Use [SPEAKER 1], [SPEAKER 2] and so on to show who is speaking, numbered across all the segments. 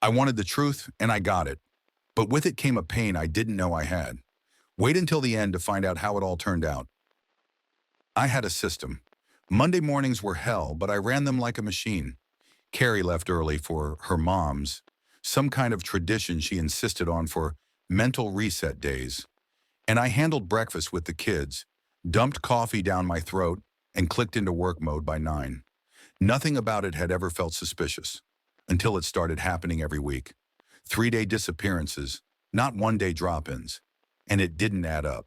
[SPEAKER 1] I wanted the truth, and I got it. But with it came a pain I didn't know I had. Wait until the end to find out how it all turned out. I had a system. Monday mornings were hell, but I ran them like a machine. Carrie left early for her mom's, some kind of tradition she insisted on for mental reset days. And I handled breakfast with the kids, dumped coffee down my throat, and clicked into work mode by 9. Nothing about it had ever felt suspicious, until it started happening every week. 3-day disappearances, not 1-day drop-ins. And it didn't add up.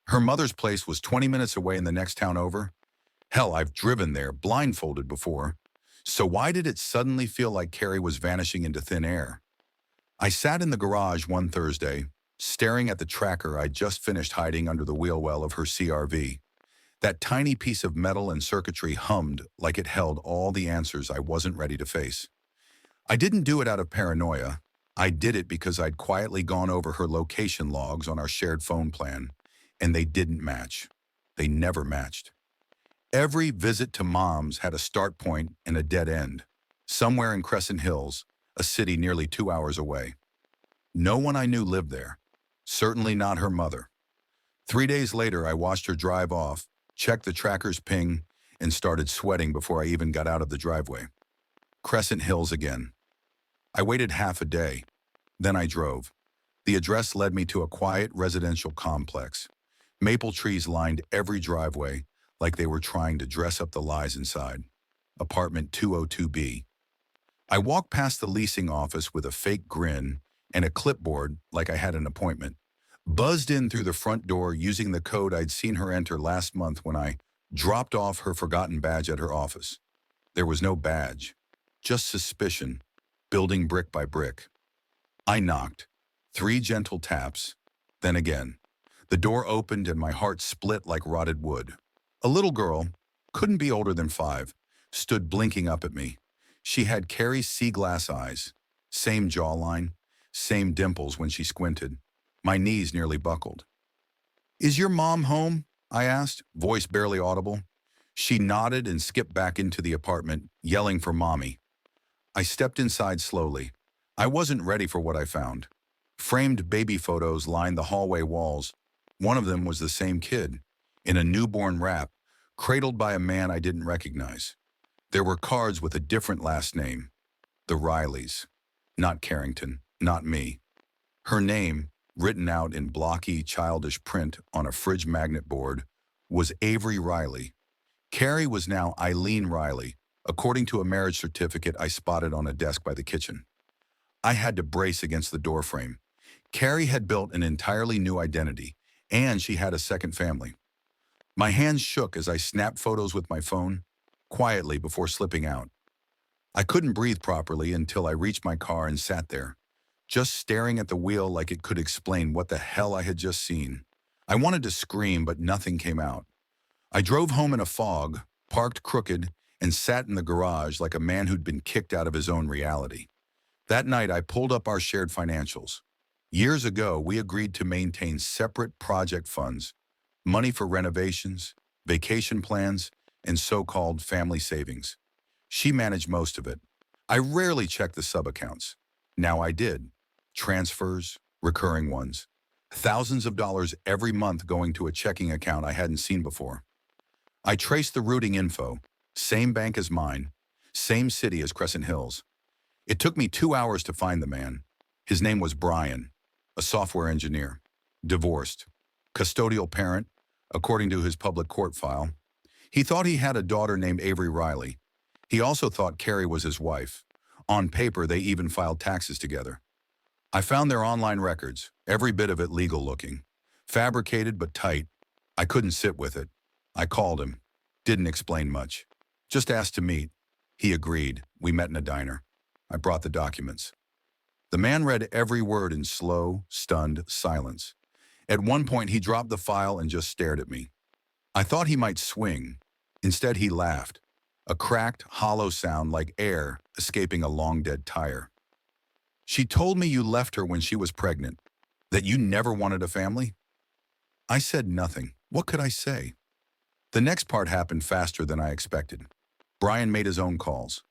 [SPEAKER 1] Her mother's place was 20 minutes away in the next town over. Hell, I've driven there, blindfolded before. So why did it suddenly feel like Carrie was vanishing into thin air? I sat in the garage one Thursday, staring at the tracker I'd just finished hiding under the wheel well of her CRV. That tiny piece of metal and circuitry hummed like it held all the answers I wasn't ready to face. I didn't do it out of paranoia. I did it because I'd quietly gone over her location logs on our shared phone plan, and they didn't match. They never matched. Every visit to Mom's had a start point and a dead end, somewhere in Crescent Hills, a city nearly 2 hours away. No one I knew lived there, certainly not her mother. 3 days later, I watched her drive off, checked the tracker's ping, and started sweating before I even got out of the driveway. Crescent Hills again. I waited half a day. Then I drove. The address led me to a quiet residential complex. Maple trees lined every driveway like they were trying to dress up the lies inside. Apartment 202B. I walked past the leasing office with a fake grin and a clipboard like I had an appointment. Buzzed in through the front door using the code I'd seen her enter last month when I dropped off her forgotten badge at her office. There was no badge, just suspicion, building brick by brick. I knocked. 3 gentle taps, then again. The door opened and my heart split like rotted wood. A little girl, couldn't be older than 5, stood blinking up at me. She had Carrie's sea glass eyes, same jawline, same dimples when she squinted. My knees nearly buckled. "Is your mom home?" I asked, voice barely audible. She nodded and skipped back into the apartment, yelling for Mommy. I stepped inside slowly. I wasn't ready for what I found. Framed baby photos lined the hallway walls. One of them was the same kid, in a newborn wrap, cradled by a man I didn't recognize. There were cards with a different last name. The Rileys. Not Carrington, not me. Her name, written out in blocky, childish print on a fridge magnet board, was Avery Riley. Carrie was now Eileen Riley, according to a marriage certificate I spotted on a desk by the kitchen. I had to brace against the doorframe. Carrie had built an entirely new identity, and she had a second family. My hands shook as I snapped photos with my phone, quietly before slipping out. I couldn't breathe properly until I reached my car and sat there, just staring at the wheel like it could explain what the hell I had just seen. I wanted to scream, but nothing came out. I drove home in a fog, parked crooked, and sat in the garage like a man who'd been kicked out of his own reality. That night, I pulled up our shared financials. Years ago, we agreed to maintain separate project funds, money for renovations, vacation plans, and so-called family savings. She managed most of it. I rarely checked the sub-accounts. Now I did. Transfers, recurring ones. Thousands of dollars every month going to a checking account I hadn't seen before. I traced the routing info, same bank as mine, same city as Crescent Hills. It took me 2 hours to find the man. His name was Brian, a software engineer, divorced, custodial parent, according to his public court file. He thought he had a daughter named Avery Riley. He also thought Carrie was his wife. On paper, they even filed taxes together. I found their online records, every bit of it legal looking. Fabricated but tight. I couldn't sit with it. I called him. Didn't explain much. Just asked to meet. He agreed. We met in a diner. I brought the documents. The man read every word in slow, stunned silence. At one point, he dropped the file and just stared at me. I thought he might swing. Instead, he laughed. A cracked, hollow sound like air escaping a long-dead tire. "She told me you left her when she was pregnant, that you never wanted a family?" I said nothing. What could I say? The next part happened faster than I expected. Brian made his own calls.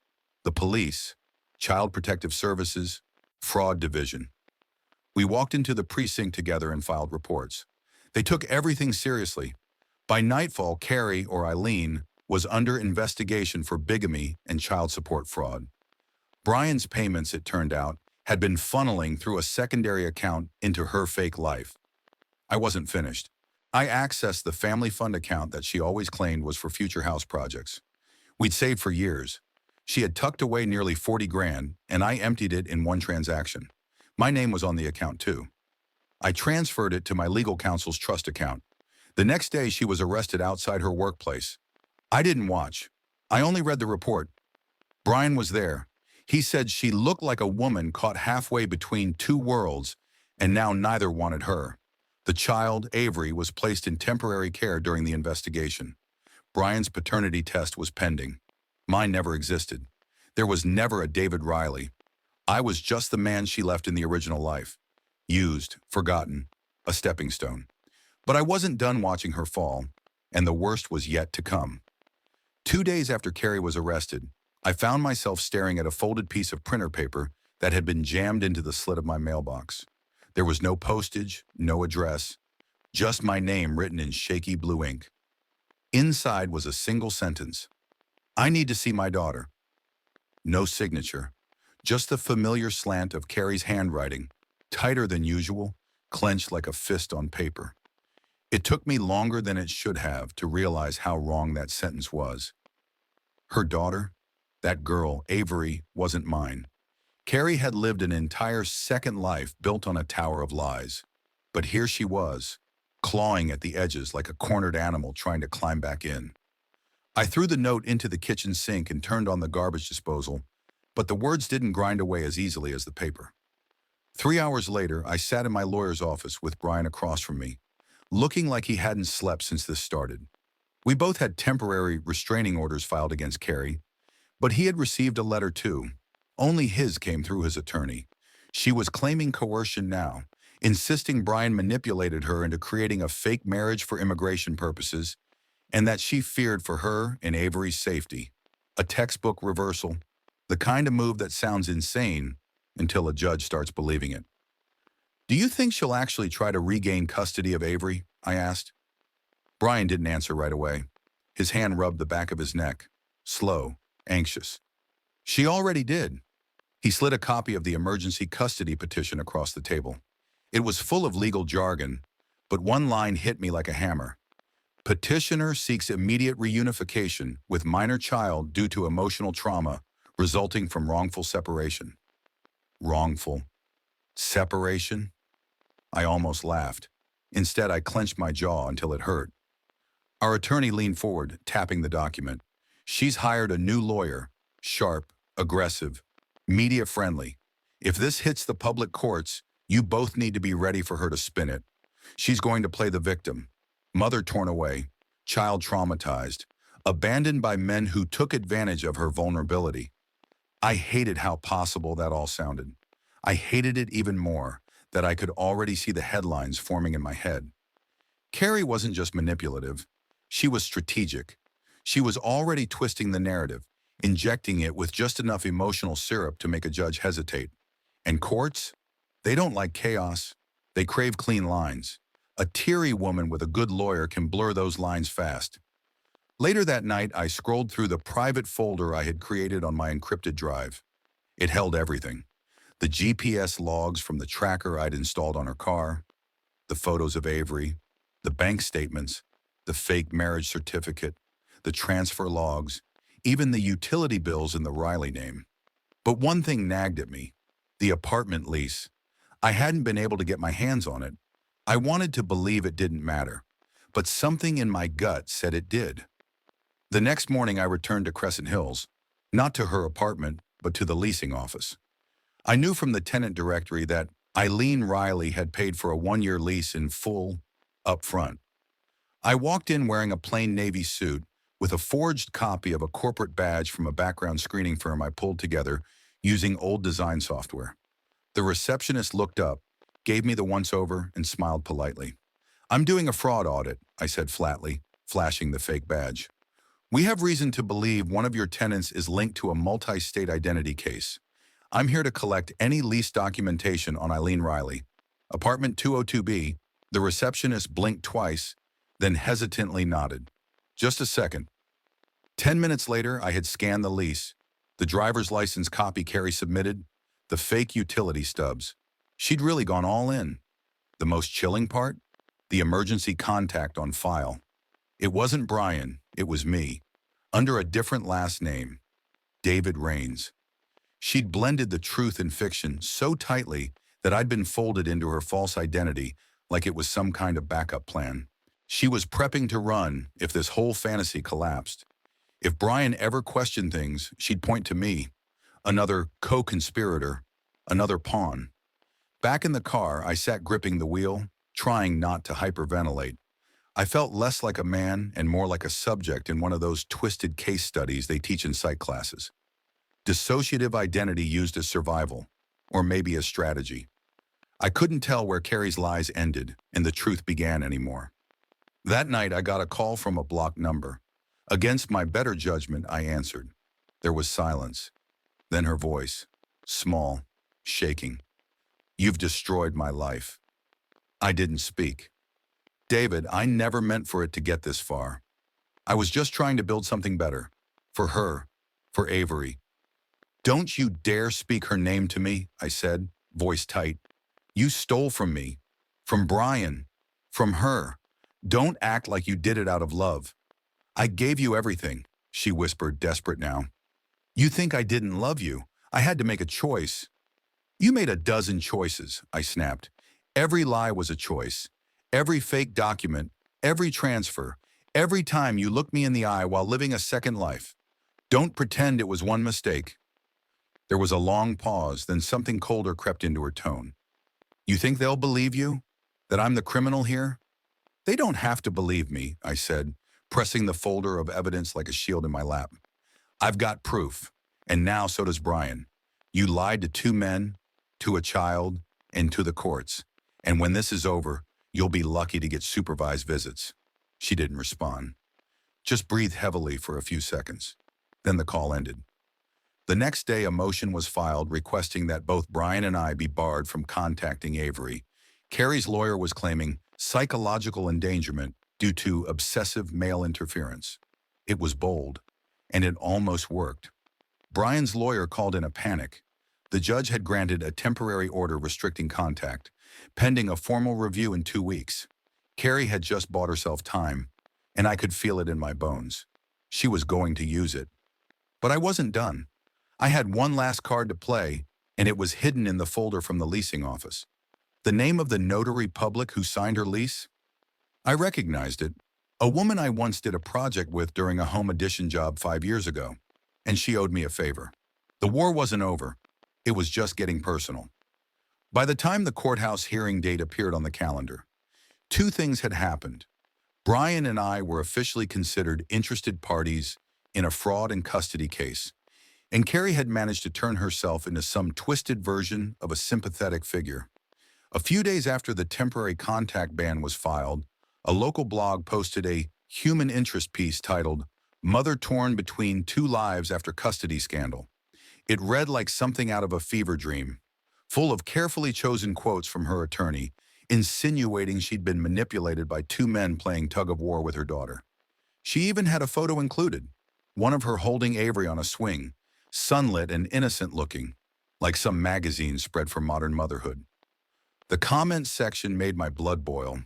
[SPEAKER 1] The police, Child Protective Services, Fraud Division. We walked into the precinct together and filed reports. They took everything seriously. By nightfall, Carrie, or Eileen, was under investigation for bigamy and child support fraud. Brian's payments, it turned out, had been funneling through a secondary account into her fake life. I wasn't finished. I accessed the family fund account that she always claimed was for future house projects. We'd saved for years. She had tucked away nearly 40 grand, and I emptied it in one transaction. My name was on the account too. I transferred it to my legal counsel's trust account. The next day, she was arrested outside her workplace. I didn't watch. I only read the report. Brian was there. He said she looked like a woman caught halfway between two worlds, and now neither wanted her. The child, Avery, was placed in temporary care during the investigation. Brian's paternity test was pending. Mine never existed. There was never a David Riley. I was just the man she left in the original life. Used, forgotten, a stepping stone. But I wasn't done watching her fall, and the worst was yet to come. 2 days after Carrie was arrested, I found myself staring at a folded piece of printer paper that had been jammed into the slit of my mailbox. There was no postage, no address, just my name written in shaky blue ink. Inside was a single sentence. I need to see my daughter. No signature, just the familiar slant of Carrie's handwriting, tighter than usual, clenched like a fist on paper. It took me longer than it should have to realize how wrong that sentence was. Her daughter, that girl, Avery, wasn't mine. Carrie had lived an entire second life built on a tower of lies. But here she was, clawing at the edges like a cornered animal trying to climb back in. I threw the note into the kitchen sink and turned on the garbage disposal, but the words didn't grind away as easily as the paper. 3 hours later, I sat in my lawyer's office with Brian across from me, looking like he hadn't slept since this started. We both had temporary restraining orders filed against Carrie, but he had received a letter too. Only his came through his attorney. She was claiming coercion now, insisting Brian manipulated her into creating a fake marriage for immigration purposes, and that she feared for her and Avery's safety. A textbook reversal, the kind of move that sounds insane until a judge starts believing it. "Do you think she'll actually try to regain custody of Avery?" I asked. Brian didn't answer right away. His hand rubbed the back of his neck, slow, anxious. "She already did." He slid a copy of the emergency custody petition across the table. It was full of legal jargon, but one line hit me like a hammer. Petitioner seeks immediate reunification with minor child due to emotional trauma resulting from wrongful separation. Wrongful separation? I almost laughed. Instead, I clenched my jaw until it hurt. Our attorney leaned forward, tapping the document. "She's hired a new lawyer, sharp, aggressive, media-friendly. If this hits the public courts, you both need to be ready for her to spin it. She's going to play the victim. Mother torn away, child traumatized, abandoned by men who took advantage of her vulnerability." I hated how possible that all sounded. I hated it even more that I could already see the headlines forming in my head. Carrie wasn't just manipulative. She was strategic. She was already twisting the narrative, injecting it with just enough emotional syrup to make a judge hesitate. And courts? They don't like chaos. They crave clean lines. A teary woman with a good lawyer can blur those lines fast. Later that night, I scrolled through the private folder I had created on my encrypted drive. It held everything. The GPS logs from the tracker I'd installed on her car, the photos of Avery, the bank statements, the fake marriage certificate, the transfer logs, even the utility bills in the Riley name. But one thing nagged at me: the apartment lease. I hadn't been able to get my hands on it. I wanted to believe it didn't matter, but something in my gut said it did. The next morning I returned to Crescent Hills, not to her apartment, but to the leasing office. I knew from the tenant directory that Eileen Riley had paid for a 1-year lease in full, up front. I walked in wearing a plain navy suit with a forged copy of a corporate badge from a background screening firm I pulled together using old design software. The receptionist looked up, gave me the once-over, and smiled politely. "I'm doing a fraud audit," I said flatly, flashing the fake badge. "We have reason to believe one of your tenants is linked to a multi-state identity case. I'm here to collect any lease documentation on Eileen Riley. Apartment 202B, the receptionist blinked twice, then hesitantly nodded. Just a second. 10 minutes later, I had scanned the lease, the driver's license copy Carrie submitted, the fake utility stubs. She'd really gone all in. The most chilling part? The emergency contact on file. It wasn't Brian, it was me, under a different last name, David Rains. She'd blended the truth and fiction so tightly that I'd been folded into her false identity like it was some kind of backup plan. She was prepping to run if this whole fantasy collapsed. If Brian ever questioned things, she'd point to me, another co-conspirator, another pawn. Back in the car, I sat gripping the wheel, trying not to hyperventilate. I felt less like a man and more like a subject in one of those twisted case studies they teach in psych classes. Dissociative identity used as survival, or maybe as strategy. I couldn't tell where Carrie's lies ended and the truth began anymore. That night, I got a call from a blocked number. Against my better judgment, I answered. There was silence. Then her voice, small, shaking. You've destroyed my life. I didn't speak. David, I never meant for it to get this far. I was just trying to build something better. For her. For Avery. Don't you dare speak her name to me, I said, voice tight. You stole from me. From Brian. From her. Don't act like you did it out of love. I gave you everything, she whispered, desperate now. You think I didn't love you? I had to make a choice. You made a dozen choices, I snapped. Every lie was a choice. Every fake document, every transfer, every time you looked me in the eye while living a second life. Don't pretend it was one mistake. There was a long pause, then something colder crept into her tone. You think they'll believe you? That I'm the criminal here? They don't have to believe me, I said, pressing the folder of evidence like a shield in my lap. I've got proof, and now so does Brian. You lied to 2 men, to a child, and to the courts. And when this is over, you'll be lucky to get supervised visits. She didn't respond. Just breathed heavily for a few seconds. Then the call ended. The next day, a motion was filed requesting that both Brian and I be barred from contacting Avery. Carrie's lawyer was claiming psychological endangerment due to obsessive male interference. It was bold, and it almost worked. Brian's lawyer called in a panic. The judge had granted a temporary order restricting contact, pending a formal review in 2 weeks. Carrie had just bought herself time, and I could feel it in my bones. She was going to use it. But I wasn't done. I had one last card to play, and it was hidden in the folder from the leasing office. The name of the notary public who signed her lease? I recognized it. A woman I once did a project with during a home addition job 5 years ago, and she owed me a favor. The war wasn't over. It was just getting personal. By the time the courthouse hearing date appeared on the calendar, 2 things had happened. Brian and I were officially considered interested parties in a fraud and custody case, and Carrie had managed to turn herself into some twisted version of a sympathetic figure. A few days after the temporary contact ban was filed, a local blog posted a human interest piece titled, "Mother Torn Between 2 Lives After Custody Scandal." It read like something out of a fever dream, full of carefully chosen quotes from her attorney, insinuating she'd been manipulated by 2 men playing tug-of-war with her daughter. She even had a photo included, one of her holding Avery on a swing, sunlit and innocent-looking, like some magazine spread for modern motherhood. The comments section made my blood boil,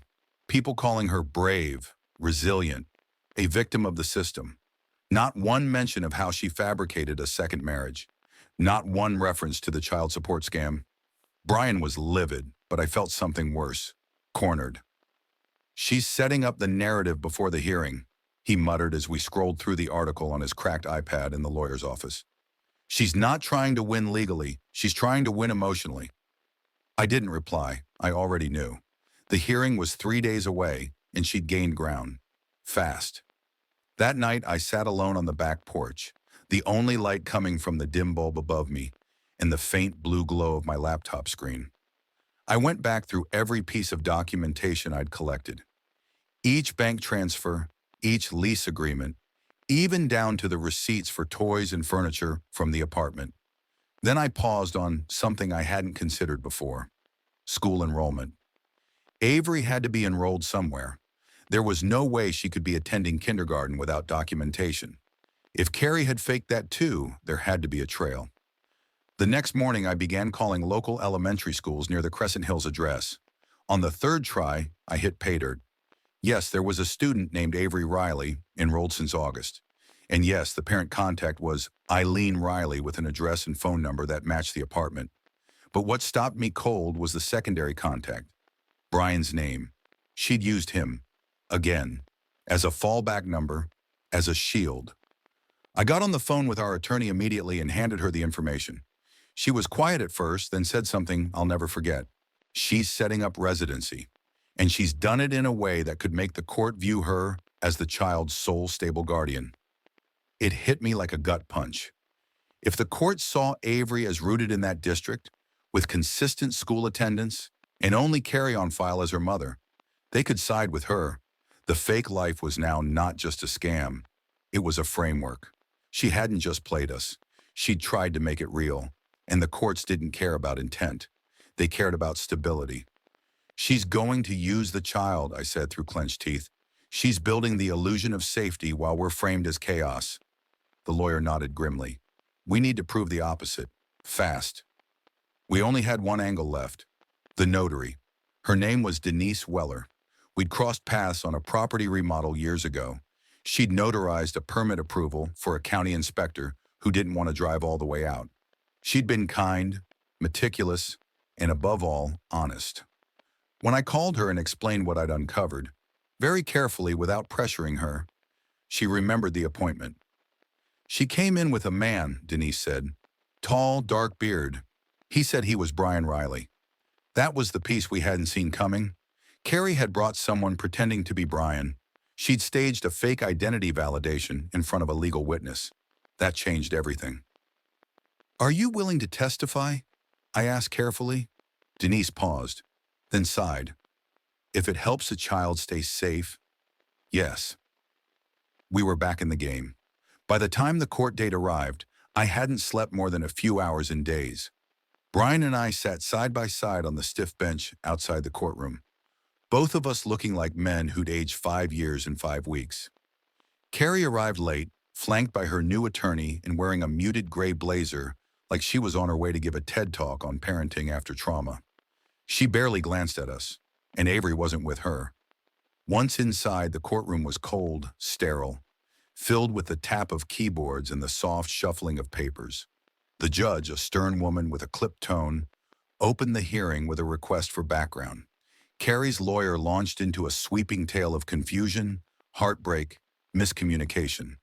[SPEAKER 1] people calling her brave, resilient, a victim of the system. Not one mention of how she fabricated a second marriage. Not one reference to the child support scam. Brian was livid, but I felt something worse. Cornered. She's setting up the narrative before the hearing, he muttered as we scrolled through the article on his cracked iPad in the lawyer's office. She's not trying to win legally, she's trying to win emotionally. I didn't reply. I already knew. The hearing was 3 days away, and she'd gained ground. Fast. That night, I sat alone on the back porch, the only light coming from the dim bulb above me and the faint blue glow of my laptop screen. I went back through every piece of documentation I'd collected. Each bank transfer, each lease agreement, even down to the receipts for toys and furniture from the apartment. Then I paused on something I hadn't considered before: school enrollment. Avery had to be enrolled somewhere. There was no way she could be attending kindergarten without documentation. If Carrie had faked that too, there had to be a trail. The next morning, I began calling local elementary schools near the Crescent Hills address. On the third try, I hit pay dirt. Yes, there was a student named Avery Riley, enrolled since August. And yes, the parent contact was Eileen Riley with an address and phone number that matched the apartment. But what stopped me cold was the secondary contact: Brian's name. She'd used him, again, as a fallback number, as a shield. I got on the phone with our attorney immediately and handed her the information. She was quiet at first, then said something I'll never forget. She's setting up residency, and she's done it in a way that could make the court view her as the child's sole stable guardian. It hit me like a gut punch. If the court saw Avery as rooted in that district, with consistent school attendance, and only Carrie on file as her mother, they could side with her. The fake life was now not just a scam. It was a framework. She hadn't just played us. She'd tried to make it real. And the courts didn't care about intent. They cared about stability. She's going to use the child, I said through clenched teeth. She's building the illusion of safety while we're framed as chaos. The lawyer nodded grimly. We need to prove the opposite. Fast. We only had one angle left. The notary. Her name was Denise Weller. We'd crossed paths on a property remodel years ago. She'd notarized a permit approval for a county inspector who didn't want to drive all the way out. She'd been kind, meticulous, and above all, honest. When I called her and explained what I'd uncovered, very carefully without pressuring her, she remembered the appointment. She came in with a man, Denise said. Tall, dark beard. He said he was Brian Riley. That was the piece we hadn't seen coming. Carrie had brought someone pretending to be Brian. She'd staged a fake identity validation in front of a legal witness. That changed everything. Are you willing to testify? I asked carefully. Denise paused, then sighed. If it helps a child stay safe, yes. We were back in the game. By the time the court date arrived, I hadn't slept more than a few hours in days. Brian and I sat side by side on the stiff bench outside the courtroom, both of us looking like men who'd aged 5 years in 5 weeks. Carrie arrived late, flanked by her new attorney and wearing a muted gray blazer like she was on her way to give a TED Talk on parenting after trauma. She barely glanced at us, and Avery wasn't with her. Once inside, the courtroom was cold, sterile, filled with the tap of keyboards and the soft shuffling of papers. The judge, a stern woman with a clipped tone, opened the hearing with a request for background. Carrie's lawyer launched into a sweeping tale of confusion, heartbreak, miscommunication.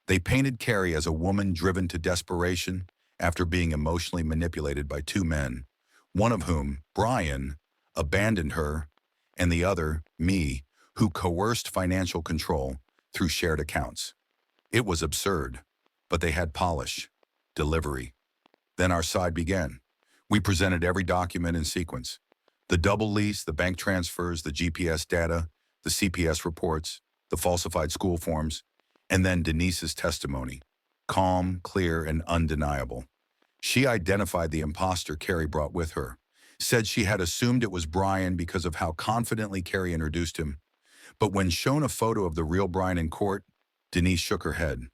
[SPEAKER 1] They painted Carrie as a woman driven to desperation after being emotionally manipulated by 2 men, one of whom, Brian, abandoned her, and the other, me, who coerced financial control through shared accounts. It was absurd, but they had polish, delivery. Then our side began. We presented every document in sequence: the double lease, the bank transfers, the GPS data, the CPS reports, the falsified school forms, and then Denise's testimony, calm, clear, and undeniable. She identified the imposter Carrie brought with her, said she had assumed it was Brian because of how confidently Carrie introduced him. But when shown a photo of the real Brian in court, Denise shook her head.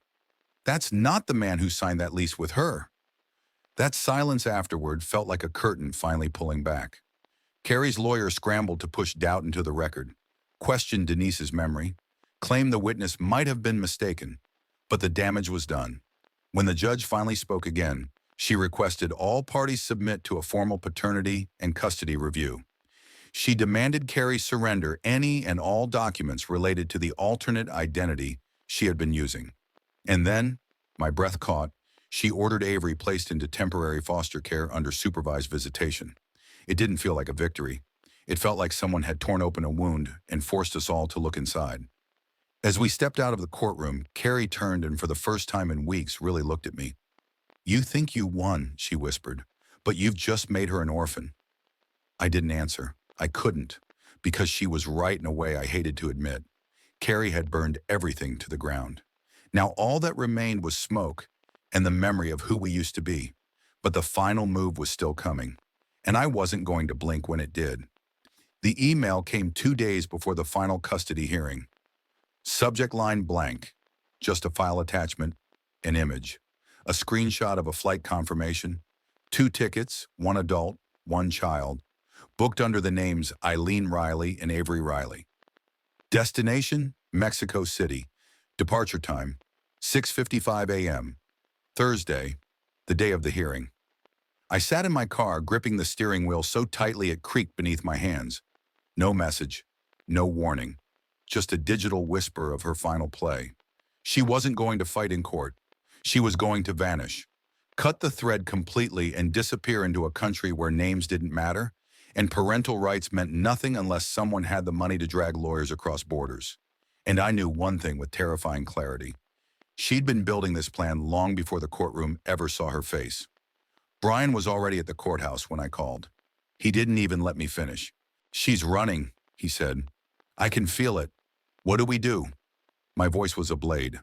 [SPEAKER 1] That's not the man who signed that lease with her. That silence afterward felt like a curtain finally pulling back. Carrie's lawyer scrambled to push doubt into the record, questioned Denise's memory, claimed the witness might have been mistaken, but the damage was done. When the judge finally spoke again, she requested all parties submit to a formal paternity and custody review. She demanded Carrie surrender any and all documents related to the alternate identity she had been using. And then, my breath caught, she ordered Avery placed into temporary foster care under supervised visitation. It didn't feel like a victory. It felt like someone had torn open a wound and forced us all to look inside. As we stepped out of the courtroom, Carrie turned and for the first time in weeks really looked at me. You think you won, she whispered, but you've just made her an orphan. I didn't answer. I couldn't, because she was right in a way I hated to admit. Carrie had burned everything to the ground. Now all that remained was smoke and the memory of who we used to be. But the final move was still coming, and I wasn't going to blink when it did. The email came 2 days before the final custody hearing. Subject line blank, just a file attachment, an image, a screenshot of a flight confirmation, 2 tickets, 1 adult, 1 child, booked under the names Eileen Riley and Avery Riley. Destination, Mexico City. Departure time, 6:55 a.m., Thursday, the day of the hearing. I sat in my car, gripping the steering wheel so tightly it creaked beneath my hands. No message, no warning, just a digital whisper of her final play. She wasn't going to fight in court. She was going to vanish, cut the thread completely and disappear into a country where names didn't matter, and parental rights meant nothing unless someone had the money to drag lawyers across borders. And I knew one thing with terrifying clarity. She'd been building this plan long before the courtroom ever saw her face. Brian was already at the courthouse when I called. He didn't even let me finish. "She's running," he said. "I can feel it. What do we do?" My voice was a blade.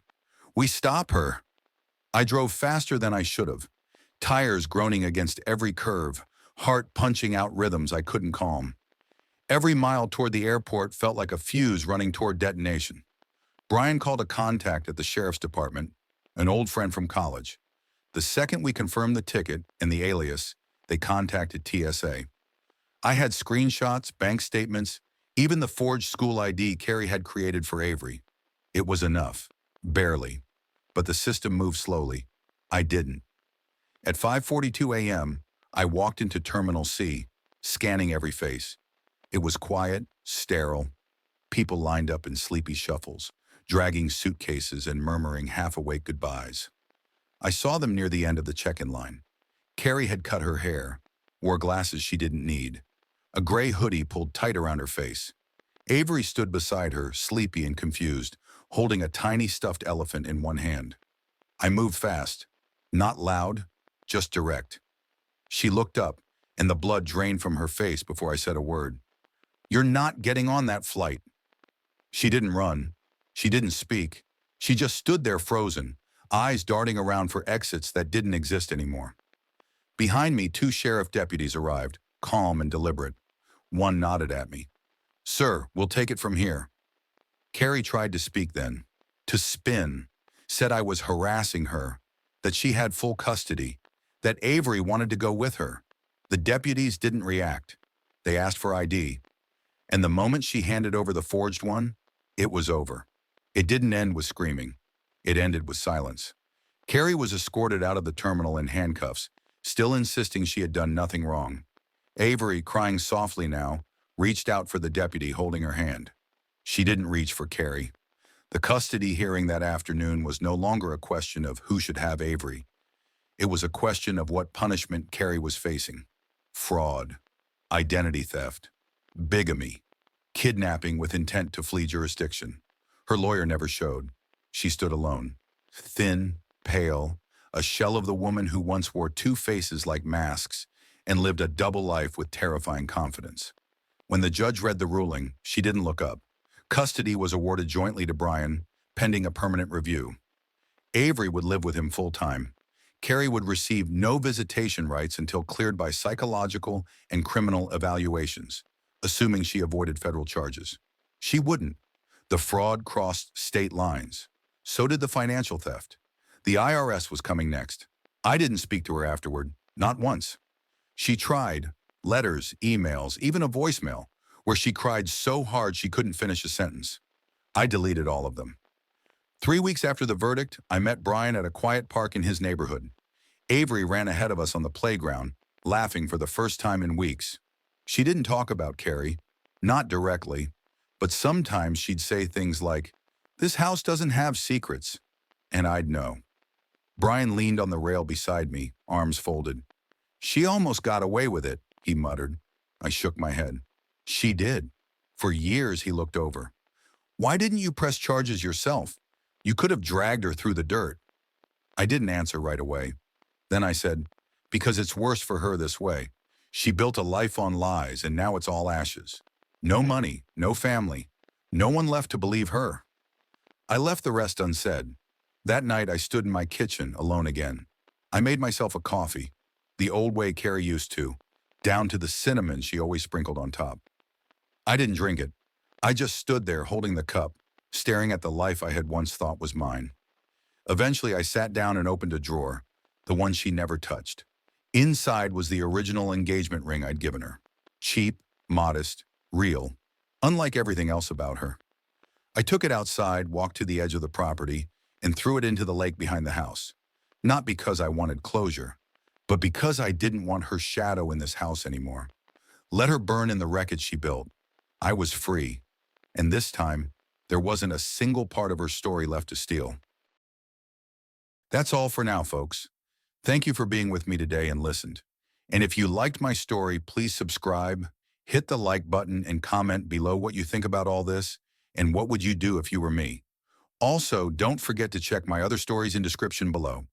[SPEAKER 1] "We stop her." I drove faster than I should have, tires groaning against every curve, heart punching out rhythms I couldn't calm. Every mile toward the airport felt like a fuse running toward detonation. Brian called a contact at the sheriff's department, an old friend from college. The second we confirmed the ticket and the alias, they contacted TSA. I had screenshots, bank statements, even the forged school ID Carrie had created for Avery. It was enough, barely. But the system moved slowly. I didn't. At 5:42 a.m., I walked into Terminal C, scanning every face. It was quiet, sterile. People lined up in sleepy shuffles, dragging suitcases and murmuring half-awake goodbyes. I saw them near the end of the check-in line. Carrie had cut her hair, wore glasses she didn't need, a gray hoodie pulled tight around her face. Avery stood beside her, sleepy and confused, holding a tiny stuffed elephant in one hand. I moved fast, not loud, just direct. She looked up, and the blood drained from her face before I said a word. "You're not getting on that flight." She didn't run. She didn't speak. She just stood there frozen, eyes darting around for exits that didn't exist anymore. Behind me, 2 sheriff deputies arrived, calm and deliberate. One nodded at me. "Sir, we'll take it from here." Carrie tried to speak then, to spin, said I was harassing her, that she had full custody, that Avery wanted to go with her. The deputies didn't react. They asked for ID. And the moment she handed over the forged one, it was over. It didn't end with screaming. It ended with silence. Carrie was escorted out of the terminal in handcuffs, still insisting she had done nothing wrong. Avery, crying softly now, reached out for the deputy holding her hand. She didn't reach for Carrie. The custody hearing that afternoon was no longer a question of who should have Avery. It was a question of what punishment Carrie was facing. Fraud, identity theft, bigamy, kidnapping with intent to flee jurisdiction. Her lawyer never showed. She stood alone, thin, pale, a shell of the woman who once wore 2 faces like masks and lived a double life with terrifying confidence. When the judge read the ruling, she didn't look up. Custody was awarded jointly to Brian, pending a permanent review. Avery would live with him full-time. Carrie would receive no visitation rights until cleared by psychological and criminal evaluations, assuming she avoided federal charges. She wouldn't. The fraud crossed state lines. So did the financial theft. The IRS was coming next. I didn't speak to her afterward, not once. She tried, letters, emails, even a voicemail, where she cried so hard she couldn't finish a sentence. I deleted all of them. 3 weeks after the verdict, I met Brian at a quiet park in his neighborhood. Avery ran ahead of us on the playground, laughing for the first time in weeks. She didn't talk about Carrie, not directly, but sometimes she'd say things like, "This house doesn't have secrets," and I'd know. Brian leaned on the rail beside me, arms folded. "She almost got away with it," he muttered. I shook my head. "She did." For years, he looked over. "Why didn't you press charges yourself? You could have dragged her through the dirt." I didn't answer right away. Then I said, "Because it's worse for her this way. She built a life on lies, and now it's all ashes. No money, no family, no one left to believe her." I left the rest unsaid. That night, I stood in my kitchen, alone again. I made myself a coffee. the old way Carrie used to, down to the cinnamon she always sprinkled on top. I didn't drink it. I just stood there holding the cup, staring at the life I had once thought was mine. Eventually, I sat down and opened a drawer, the one she never touched. Inside was the original engagement ring I'd given her. Cheap, modest, real, unlike everything else about her. I took it outside, walked to the edge of the property, and threw it into the lake behind the house. Not because I wanted closure, but because I didn't want her shadow in this house anymore. Let her burn in the wreckage she built. I was free. And this time, there wasn't a single part of her story left to steal. That's all for now, folks. Thank you for being with me today and listened. And if you liked my story, please subscribe, hit the like button, and comment below what you think about all this and what would you do if you were me. Also, don't forget to check my other stories in description below.